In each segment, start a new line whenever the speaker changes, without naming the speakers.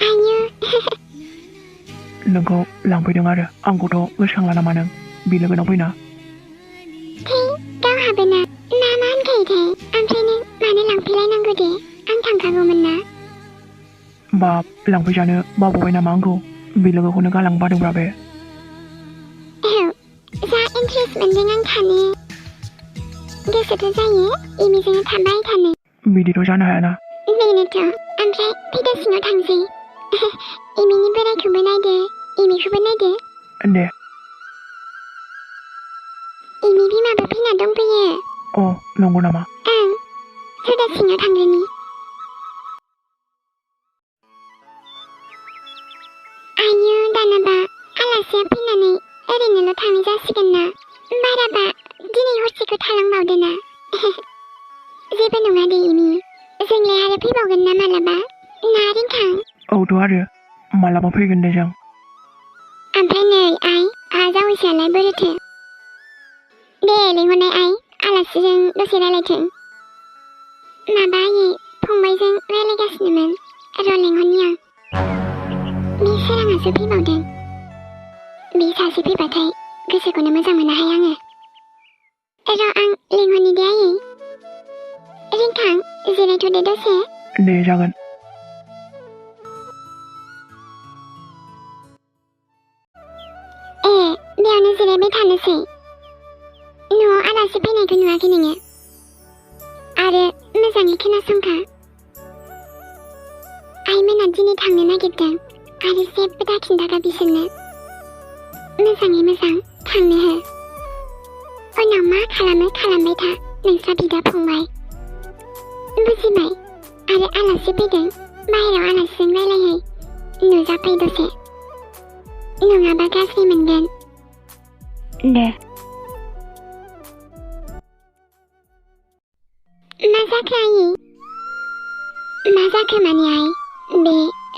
आयु
नोंखौ लांफैदों आरो आंखौथ' गोसोखांला नामा नों बिलोगोनाव फैना
थै गावहाबो ना मा होनखायोथाय ओमफ्राय नों मानो लांफैलायनांगौ दे आं थांखागौमोन ना
बाब लांफैजानो बावबाय नामा आंखौ बिलोगोखौनो गालांबादोंब्रा बे
औ जा इन्ट्रेस्ट मोनदों आं थानो गोसोथ' जायो एमिजोंनो थाबाय थानो
बिदिथ' जानो हायाना
बेनोथ' ओमफ्राय फैदा सिङाव थांसै एमिनि बोरायखौबो नायदो एमिखौबो नायदो
दे
एमि बिमाबो फैना दंफैयो
अ नंगौ नामा
ओं फैदा सिङाव थांग्रोनि आयु दानाबा आलासिया फैनानै ओरैनोल' थांनाय जासिगोन ना बाराबा दिनै हरसेखौ थालांबावदो ना जेबो नङा दे एमि जोंलाय आरो फैबावगोन ना मालाबा ना रिंखां
औथ' आरो मालाबा फैगोन दे जों
ओमफ्राय नै आइ आहा जावैसोआलाय बोरोथो दे लिंहरनाय आइ आलासिजों दसे रायलायथों माबा आयै फंबायजों रायलायगासिनोमोन र' लिंहरनि आं बे सोराङासो फैबावदों बे सासे फैबाथाय गोसोखौनो मोजां मोनाहाय आङो र' आं लिंहरनि दे आयै रिंखां जिरायथ'दो दसे
दे जागोन
ए बेयावनो जिरायबाय थानोसै न'आव आलासि फैनायखौ नुवाखै नोङो आरो मोजाङै खोनासंखा आइमोना दिनै थांनो नागिरदों आरो जेबो दाखिन्थाखा बिसोरनो मोजाङै मोजां थांनो हो उनाव मा खालामो खालामबाय था नोंस्रा बिदा फंबाय बुजिबाय आरो आलासि फैदों बाहेरायाव आलासिजों रायलायहै नुजाफै दसे नङाबा गाज्रि मोनगोन
दे
मा जाखो आयै मा जाखो माने आइ बे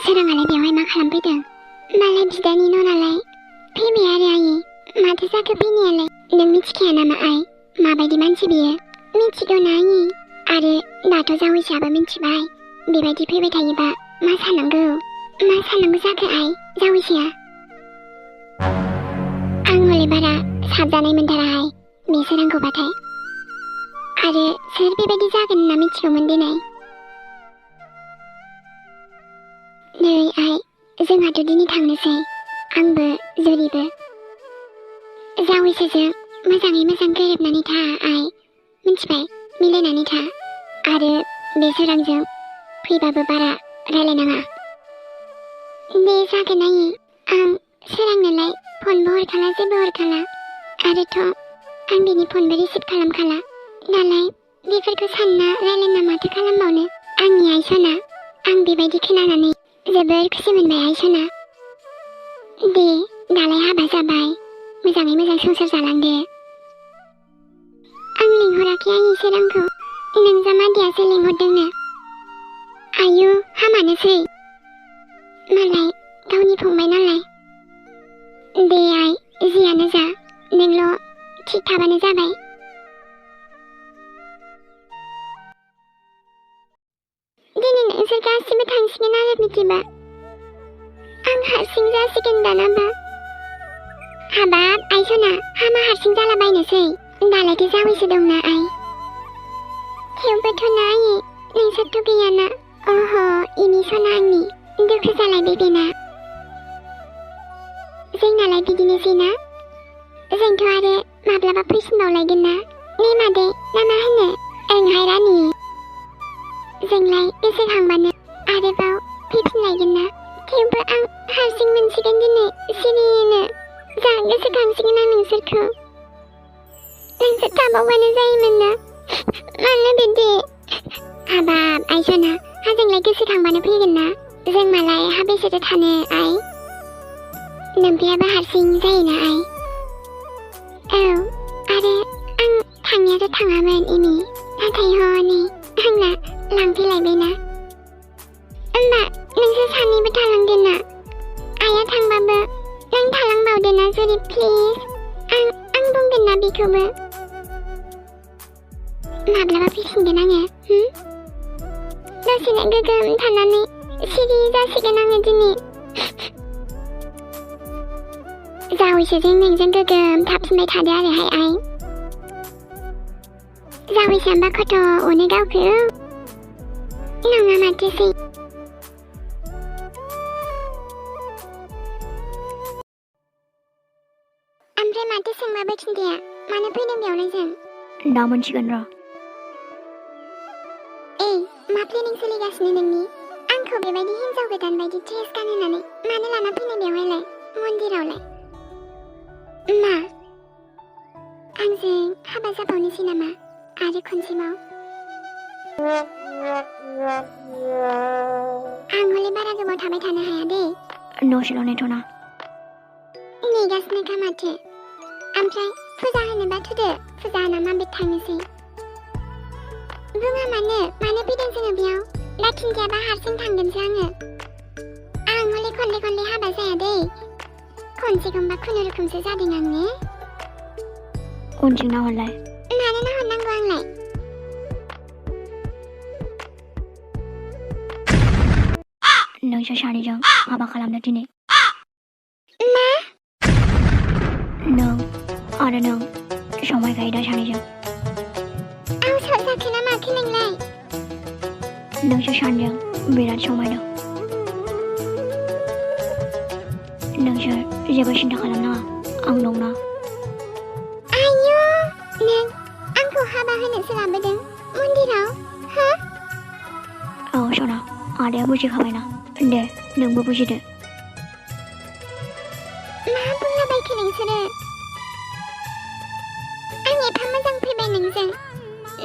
सोराङालाय बेवहाय मा खालामफैदों मालाय बिदानि न' नालाय फैबाय आरो आयै माथो जाखो फैनायालाय नों मिथिखाया नामा आइ माबायदि मानसि बियो मिथिगौ ना आयै आरो दाथ' जावैसोआबो मिथिबाय बेबायदि फैबाय थायोबा मा साननांगौ जाखो आइ जावैसोआ आं हले बारा साबजानाय मोनथाराहाय बे सोरांखौबाथाय आरो सोर बेबायदि जागोन होनना मिथिगौमोन दिनै नै आइ जोंहाथ' दिनै थांनोसै आंबो जुलिबो जावैसोजों मोजाङै मोजां गोरोबनानै था आइ मिथिबाय मिलायनानै था आरो बे सोरांजों फैबाबो बारा रायलायनाङा दे जागोन आयै आं सोरांनोलाय फनबो हरखाला जेबो हरखाला आरोथ' आं बिनि फनबो रिसिभ खालामखाला दालाय बेफोरखौ सानना रायलायना माथो खालामबावनो आंनि आइ सना आं बेबायदि खोनानानै जोबोर खुसि मोनबाय आइ सना दे दालाय हाबा जाबाय मोजाङै मोजां संसार जालांदो आं लिंहराखै आंनि सोरांखौ नोंजामादैयासो लिंहरदोंनो आयु हामानोसै मालाय गावनि फंबाय नालाय दे आइ जियानो जा नोंल' थिग थाबानो जाबाय दिनै नोंसोर गासिबो थांसिगोन आरो बिदिबा आं हारसिं जासिगोन दानाबा हाबाब आइ सना हामा हारसिं जालाबायनोसै दालायथो जावैसो दंना आइ थेवबोथ' ना आयै नोंसोरथ' गैयाना अह एमि सना आंनि दुखु जालायबाय बेना जोंनालाय बिदिनोसैना जोंथ' आरो माब्लाबा फैफिनबावलायगोन ना ने मादै ना मा होनो ओंहाय रानि जोंलाय गोसोखांबानो आरोबाव फैफिनलायगोन ना थेवबो आं हारसिं मोनसिगोन दिनै सिरिनो जा गोसोखांसिगोन आं नोंसोरखौ नोंसोर थाबावबानो जायोमोन ना मानो बिदि हाबाब आइ सना हाजोंलाय गोसोखांबानो फैगोन ना जों मालाय हाबेसेथो थानो आइ नोमफैयाबो हारसिं जायोना आइ औ आरो आं थांनायाथ' थाङामोन एमि नाथाय हनै आंना लांफैलायबायना होमबा नोंसोर सानैबो थालांदो ना आइया थांबाबो नों थालांबावदो ना जुरि प्लिज आं बुंगोन ना बेखौबो माब्लाबा फैफिनगोन आङो दसेनो गोगोम थानानै सिरि जासिगोन आङो दिनै जावैसोजों नोंजों गोगोम थाफिनबाय थादो आरोहाय आइ जावैसोआबा खथ' अनो गावखौ नङा माथोसै ओमफ्राय माथो सोंबाबो खिन्थाया मानो फैदों बेयावलाय जों
दा मोनसिगोन र'
मा प्लेनिं सोलिगासिनो नोंनि आंखौ बेबायदि हिन्जाव गोदान बायदि ड्रेस गानहोनानै मानो लाना फैनाय बेवहायलाय मन्दिरावलाय मा आंजों हाबा जाबावनोसै नामा आरो खनसेबाव आं हले बारा गोबाव थाबाय थानो हाया दे
दसेल' नेथ'ना
नेगासिनोखा माथो ओमफ्राय फुजा होनोबा थुदो फुजा होना माबे थांनोसै बुङा मानो फैदों जोङो बेयाव दा खिन्थायाबा हारसिं थांगोनसो आङो आं हले खनले खनले हाबा जाया दे खनसे खनबा खुनुरुखुमसो जादों आंने
उनथिं नाहरलाय
मानो नाहरनांगौ आंलाय
नोंसोर सानैजों हाबा खालामनो दिनै
मा
नों आरो नों समायखायो दा सानैजों
आं जाखो ना माखो नोंलाय
नोंसोर सानैजों बिराद समायदों नोंसोर जेबो सिन्था खालामनाङा आं दंना
आयु नों आंखौ हाबा होनोसो लाबोदों मन्दिराव हो
औ सना आदाया बुजिखाबायना दे नोंबो बुजिदो
मा बुंलाबायखो नोंसोरो आं एफा मोजां फैबाय नोंजों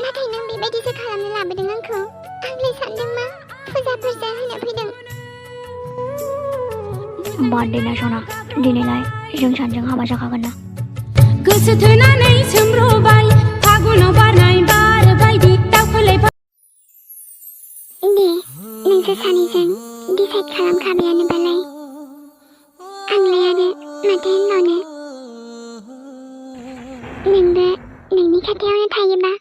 नाथाय नों बेबायदिसो खालामनो लाबोदों आंखौ आंलाय सानदों मा फुजा होनो फैदों
बार्थडे ना सना दिनैलाय जों सानैजों हाबा जाखागोन ना
गोसो थोनानै सोमब्रबाय फागुनाव बारनाय बार बायदि दावखोलाय
दे नोंसोर सानैजों डिसाइड खालामखाबायानोबालाय आंलाय आरो माथो होनबावनो नोंबो नोंनि खोथायावनो थायोबा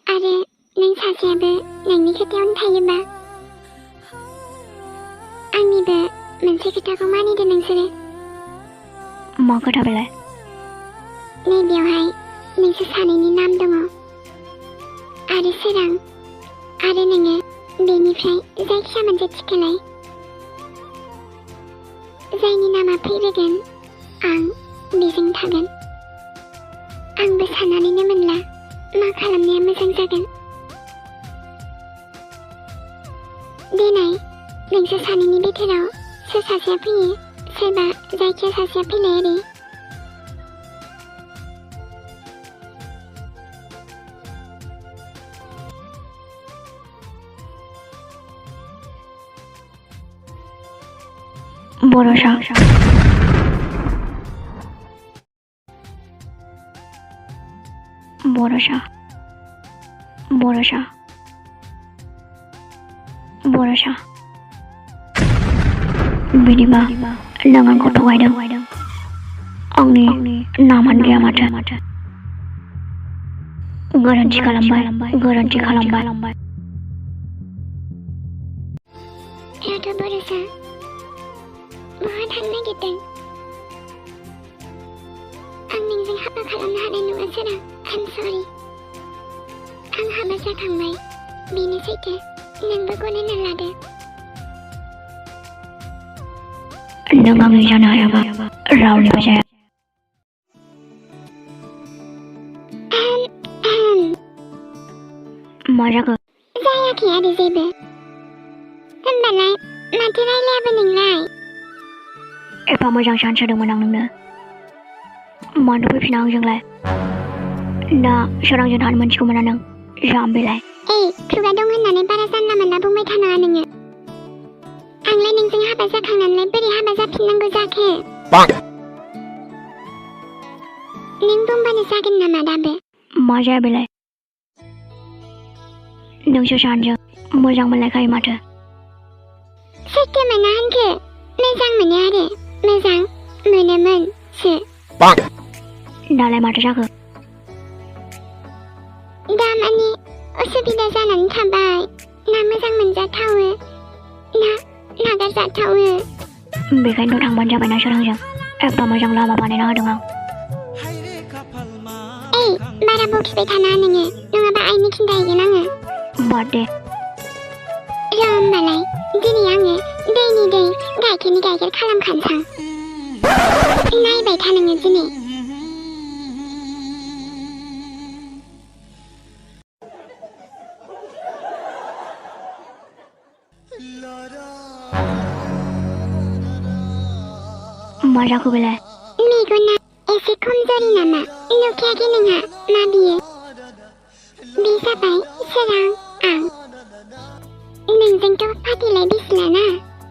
आरो नों सासेयाबो नोंनि खोथायावनो थायोबा आंनिबो मोनसे खोथाखौ मानिदो नोंसोरो
मा खोथा बेलाय
नैबेयावहाय नोंसोर सानैनि नाम दङ आरो सोरां आरो नोङो बेनिफ्राय जायखिया मोनसे थिखोलाय जायनि नामा फैग्रोगोन आं बेजों थागोन आंबो साननानैनो मोनला मा खालामनाया मोजां जागोन देनाय नोंसोर सानैनि बिथोराव सोर सासेया फैयो सोरबा जायखिया सासेया फैलाय ओरै
बर'सा बर'सा बर'सा बर'सा बिदिबा नों आंखौ थगायदों आंनि नामानो गैया माथो गोरोन्थि खालामबाय
हेलौ बर'सा बहा थांनो नागिरदों आं नोंजों हाबा खालामनो हानाय नङा सोरां आम सरि आं हाबा जाखांबाय बेनो सैथो नोंबो गनायना लादो
नों आंनि जानो हायाबा रावनिबो जाया मा जाखो
जायाखै आरो जेबो होनबालाय माथो रायलायाबो नोंलाय
एफा मोजां चान्स होदोंमोन आं नोंनो मानो फैफिना आंजोंलाय दा सोरांजों थानो मोनसिगौमोन नों जाम्बिलाय
खुगा दं होननानै बारा जानला मोनला बुंबाय थानाङा नोङो आंलाय नोंजों हाबा जाखांनानैलाय बोरै हाबा जाफिननांगौ जाखो नों बुंबानो जागोन नामा दाबो
मा जाया बेलाय नोंसोर सानैजों मोजां मोनलायखायो माथो
सोरथो मोना होनखो मोजां मोनो आरो मोजां मोनोमोनसो
दालाय माथो जाखो
दा माने उसुबिदा जानानै थाबाय ना मोजां मोनजाथावो जाथावो
बेखायनोथ' थांबानो जाबायना सोरांजों एफा मोजां लामा बानायना होदों आं
बारा बखिबाय थानाङा नोङो नङाबा आइनो खिन्थाहैगोन आङो
बाद दे
होमबालाय दिनै आङो दैनि दै गाइखेरनि गाइखेर खालामखानोसां नायबाय था नोङो दिनै
मा जाखो बेलाय
मेगना एसे खमजोरि नामा नुखायाखै नोंहा मा बियो बे जाबाय सोरां आं नोंजोंथ' फाथिलाय बिसिलाना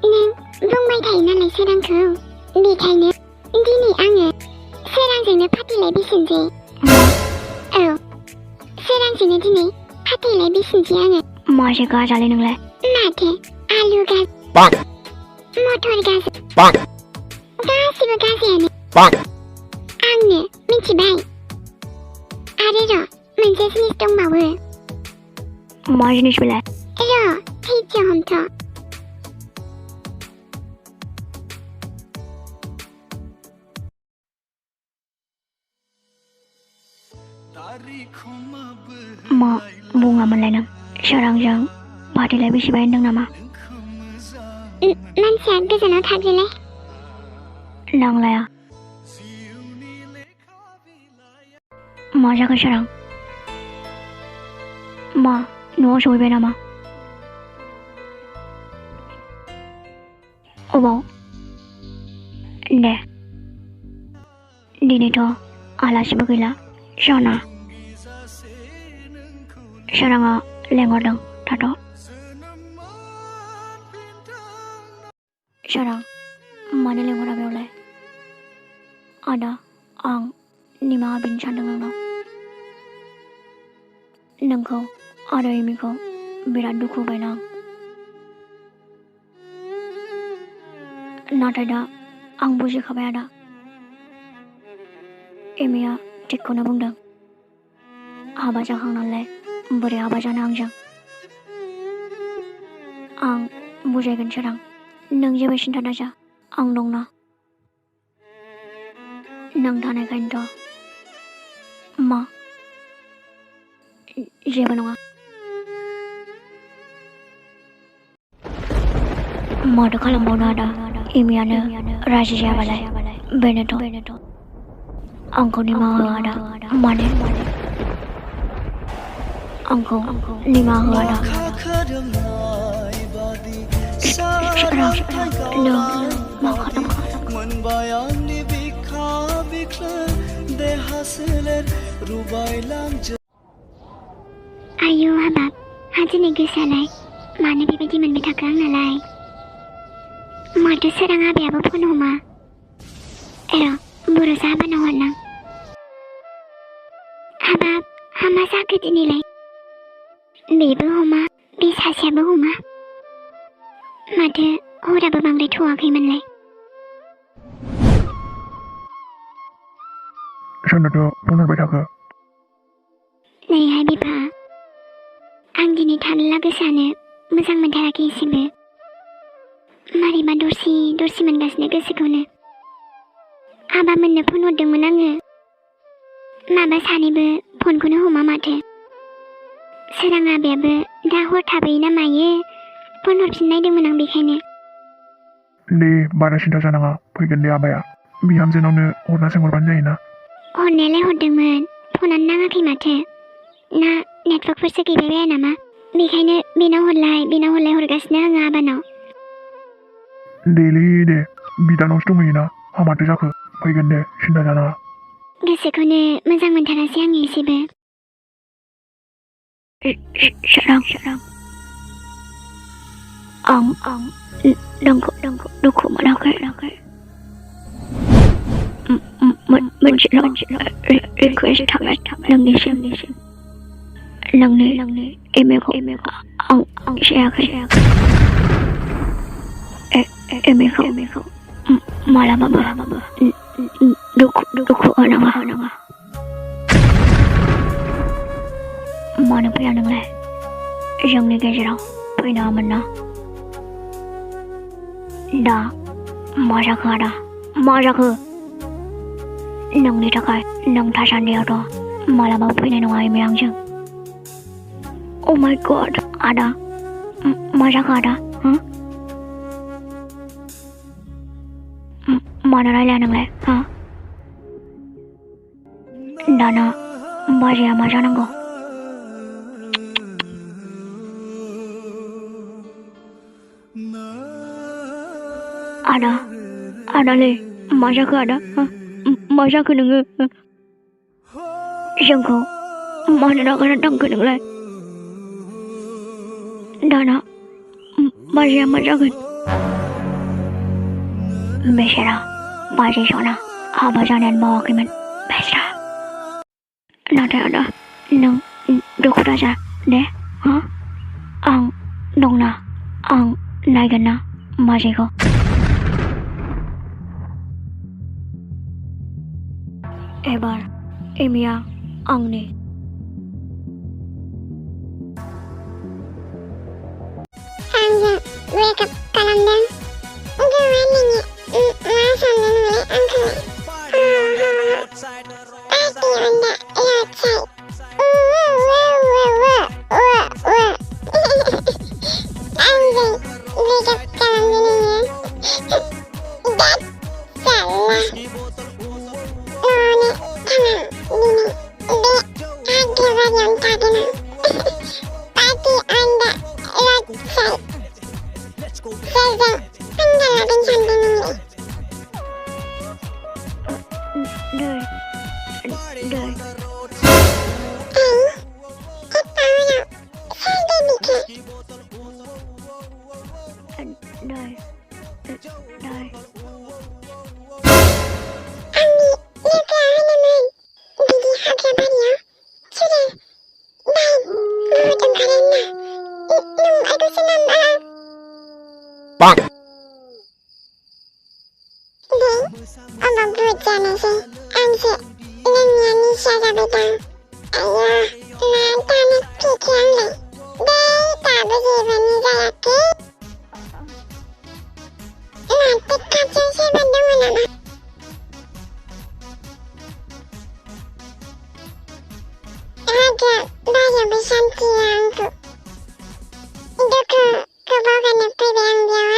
नों बुंबाय थायो नालाय सोरांखौ बेखायनो दिनै आङो सोरांजोंनो फाथिलाय बिसिनसै औ सोरांजोंनो दिनै फाथिलाय बिसिनसै आङो
मासे गाजालै नोंलाय
माथो आलु गाज मटर गाज गासिबो गाजायानो आंनो मिथिबाय आरो र' मोनसे जिनिस दंबावो
मा जिनिस बेलाय
र' थैज हमथ'
मा बुङामोनलाय नों सोरांजों फाथिलाय बिसिबाय होनदों नामा
मानसिया गोजानाव थाग्रोलाय
नांलाया मा जाखो सोरां मा न'आव सहैबाय नामा अबाव दे दिनैथ' आलासिबो गैला सना सोराङा लेंहरदों थाथ' सोरां मानो लेंहरा बेयावलाय आदा आं निमाहा बिनो सानदों नोंनाव नोंखौ आरो एमिखौ बिराद दुखु होबायना आं नाथाय दा आं बुजिखाबाय आदा एमिया थिगखौनो बुंदों हाबा जाखांनानैलाय बोरै हाबा जानो आंजों आं बुजायगोन सोरां नों जेबो सिन्था दाजा आं दंना नों थानायखायनोथ' मा जेबो नङा माथो खालामबावनो आदा एमियानो राजि जायाबालाय बेनोथ' आंखौ निमाहा हो आदा माने आंखौ निमाहा हो आदा सोरां नों मा खालामखो
आयौ हाबाब दिनै गोसोआलाय मानो बेबायदि मोनबाय थाखो आंनालाय माथो सोरां आबायाबो फन हमा र' बर'सो हाबानाव हरनां हाबाब हामा जाखो दिनैलाय बेबो हमा बे सासेयाबो हमा माथो हराबो बांद्राय थौआखैमोनलाय
सोरनोथ' फन हरबाय थाखो
नैहाय बिफा आं दिनै थानोला गोसोआनो मोजां मोनथाराखै एसेबो मारैबा दरसि दरसि मोनगासिनो गोसोखौनो आबामोननो फन हरदोंमोन आङो माबा सानैबो फनखौनो हमा माथो सोरां आबायाबो दा हर थाबोयो ना मायो फन हरफिननायदोंमोन आं बेखायनो
दे बारा सिन्था जानाङा फैगोन दे आबाया बिहामजोनावनो हरना सोंहरबानो जायोना
हरनायालाय हरदोंमोन फनानो नाङाखै माथो ना नेटवर्कफोरसो गैबाय बाया नामा बेखायनो बेनाव हरलाय हरगासिनो आङो आबानाव
देलै दे बिदानावसो दंहैयोना हामाथो जाखो फैगोन दे सिन्था जानाङा
गोसोखौनो मोजां मोनथारासै आङो एसेबो
सोरां आं नोंखौ दुखु मोनाखै मोनसेल' रिकुवेस्ट थाबाय नोंनिसिम नोंनि एमिखौ आं सायाखै एमिखौ मालाबाबो दुखु होनाङा मानो फैया नोंलाय जोंनि गेजेराव फैनो हामोन ना 나 마샤카다 마샤크 नोंनि थाखाय नों थासान्दियावथ' मालाबा फैनाय नङा एमि आंजों Oh my god आदा मा जाखो आदा मानो रायलाया नोंलाय दाना बाजैया मा जानांगौ आदालै मा जाखो आदा मा जाखो नोङो जोंखौ मानो नागारना थांखो नोंलाय दाना बाजैया मा जागोन बेसेरा बाजै सना हाबा जानायानो बावाखैमोन बेसेरा नाथाय आदा नों दुखु दाजा दे आं दंना आं नायगोन ना बाजैखौ एबार एमिया आंनि
आंजों ब्रेकआप खालामदों गोवा नोङो मा सानो नोंलाय आंखौलाय पार्टि अन दा आउटसाइड आंजों ब्रेकआप खालामदों नोङो बाट साला न'आवनो थाङा दिनै बे हाग्राबारियावनो थागोन आं पार्टि अन दा आउटसाइड सोरजों फांगा लागोन सानदों नोंलाय एपाउराव सोर बेबिखे आंनि लोगोआ होनोमोन बिदि हाग्राबारियाव सुरे बाय बुहुद ओंखारो होनना नंखायखौसो नामा दे अबाव बुहुद जानोसै आंसो लोंनाया निसा जाबाय दां आया मा दानो फेखे आंलाय दे दाबो जेबोआनो जायाखै माथो खाथियाव सोरबा दङ नामा हाग्राबारियावबो सान्थिया आंखौ दुखुखौ बावगारनो फैबाय आं बेयाव